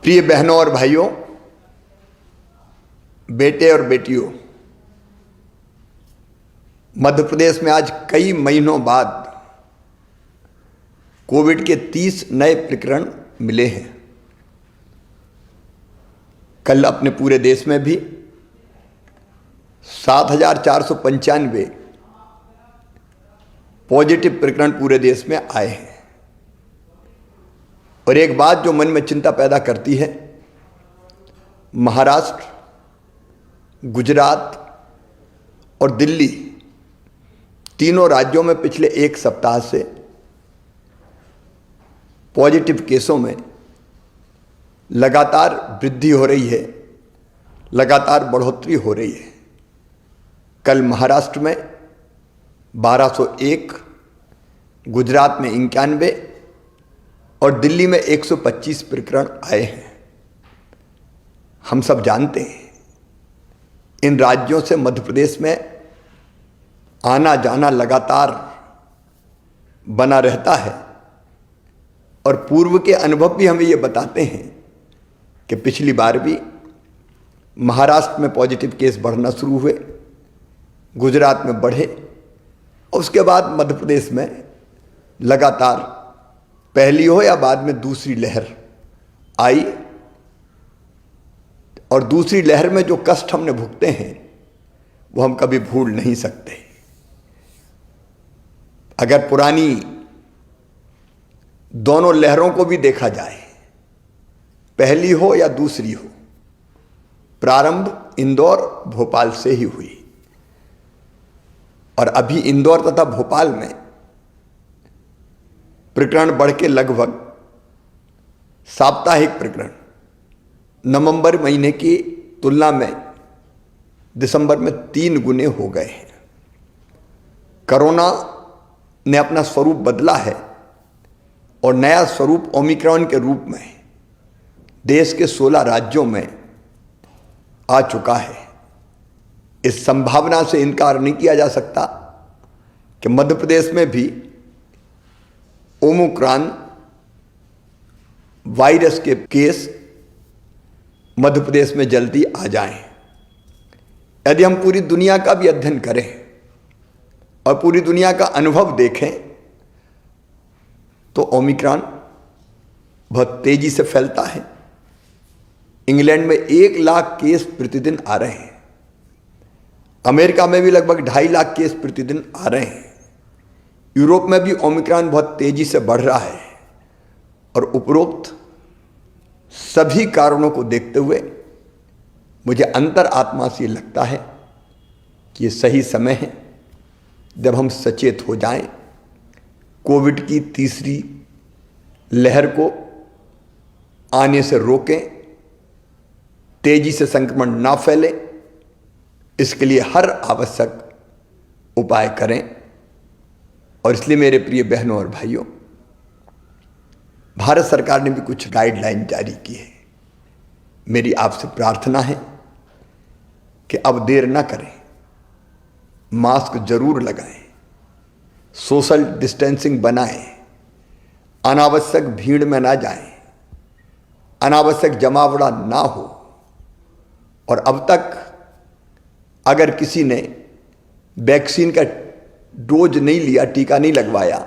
प्रिय बहनों और भाइयों, बेटे और बेटियों, मध्य प्रदेश में आज कई महीनों बाद कोविड के 30 नए प्रकरण मिले हैं। कल अपने पूरे देश में भी 7,495 पॉजिटिव प्रकरण पूरे देश में आए हैं। और एक बात जो मन में चिंता पैदा करती है, महाराष्ट्र, गुजरात और दिल्ली तीनों राज्यों में पिछले एक सप्ताह से पॉजिटिव केसों में लगातार वृद्धि हो रही है, लगातार बढ़ोतरी हो रही है। कल महाराष्ट्र में 1201, गुजरात में 91 और दिल्ली में 125 प्रकरण आए हैं। हम सब जानते हैं इन राज्यों से मध्य प्रदेश में आना जाना लगातार बना रहता है और पूर्व के अनुभव भी हमें ये बताते हैं कि पिछली बार भी महाराष्ट्र में पॉजिटिव केस बढ़ना शुरू हुए, गुजरात में बढ़े और उसके बाद मध्य प्रदेश में लगातार पहली हो या बाद में दूसरी लहर आई। और दूसरी लहर में जो कष्ट हमने भुगते हैं वो हम कभी भूल नहीं सकते। अगर पुरानी दोनों लहरों को भी देखा जाए, पहली हो या दूसरी हो, प्रारंभ इंदौर भोपाल से ही हुई। और अभी इंदौर तथा भोपाल में प्रकरण बढ़ के लगभग साप्ताहिक प्रकरण नवंबर महीने की तुलना में दिसंबर में 3 गुने हो गए हैं। कोरोना ने अपना स्वरूप बदला है और नया स्वरूप ओमिक्रॉन के रूप में देश के 16 राज्यों में आ चुका है। इस संभावना से इनकार नहीं किया जा सकता कि मध्य प्रदेश में भी ओमिक्रॉन वायरस के केस मध्य प्रदेश में जल्दी आ जाएं। यदि हम पूरी दुनिया का भी अध्ययन करें और पूरी दुनिया का अनुभव देखें तो ओमिक्रॉन बहुत तेजी से फैलता है। इंग्लैंड में 1 लाख केस प्रतिदिन आ रहे हैं। अमेरिका में भी लगभग 2.5 लाख केस प्रतिदिन आ रहे हैं। यूरोप में भी ओमिक्रॉन बहुत तेजी से बढ़ रहा है। और उपरोक्त सभी कारणों को देखते हुए मुझे अंतर आत्मा से लगता है कि ये सही समय है जब हम सचेत हो जाएं, कोविड की तीसरी लहर को आने से रोकें, तेजी से संक्रमण ना फैले, इसके लिए हर आवश्यक उपाय करें। और इसलिए मेरे प्रिय बहनों और भाइयों, भारत सरकार ने भी कुछ गाइडलाइन जारी की है। मेरी आपसे प्रार्थना है कि अब देर ना करें, मास्क जरूर लगाएं, सोशल डिस्टेंसिंग बनाएं, अनावश्यक भीड़ में ना जाएं, अनावश्यक जमावड़ा ना हो। और अब तक अगर किसी ने वैक्सीन का डोज नहीं लिया, टीका नहीं लगवाया,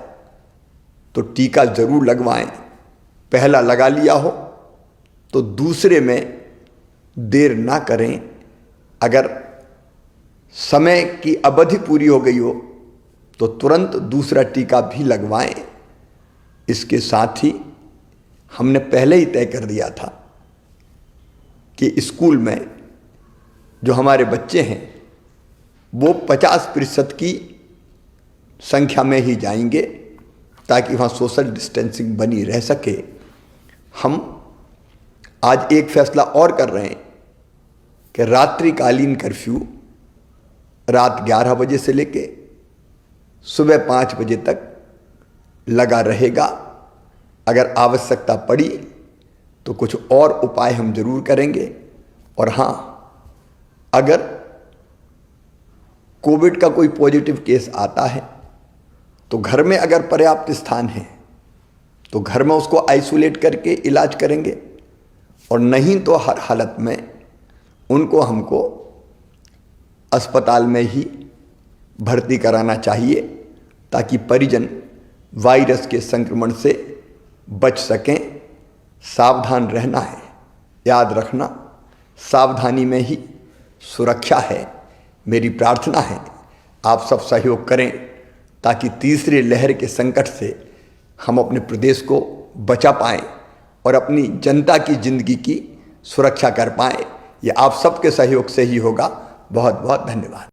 तो टीका जरूर लगवाएं। पहला लगा लिया हो तो दूसरे में देर ना करें। अगर समय की अवधि पूरी हो गई हो तो तुरंत दूसरा टीका भी लगवाएं। इसके साथ ही हमने पहले ही तय कर दिया था कि स्कूल में जो हमारे बच्चे हैं वो 50% की संख्या में ही जाएंगे ताकि वहाँ सोशल डिस्टेंसिंग बनी रह सके। हम आज एक फैसला और कर रहे हैं कि रात्रिकालीन कर्फ्यू रात 11 बजे से लेके सुबह 5 बजे तक लगा रहेगा। अगर आवश्यकता पड़ी तो कुछ और उपाय हम जरूर करेंगे। और हाँ, अगर कोविड का कोई पॉजिटिव केस आता है तो घर में अगर पर्याप्त स्थान है तो घर में उसको आइसोलेट करके इलाज करेंगे। और नहीं तो हर हालत में उनको हमको अस्पताल में ही भर्ती कराना चाहिए ताकि परिजन वायरस के संक्रमण से बच सकें। सावधान रहना है, याद रखना सावधानी में ही सुरक्षा है। मेरी प्रार्थना है आप सब सहयोग करें ताकि तीसरी लहर के संकट से हम अपने प्रदेश को बचा पाएं और अपनी जनता की जिंदगी की सुरक्षा कर पाएं। ये आप सबके सहयोग से ही होगा। बहुत बहुत धन्यवाद।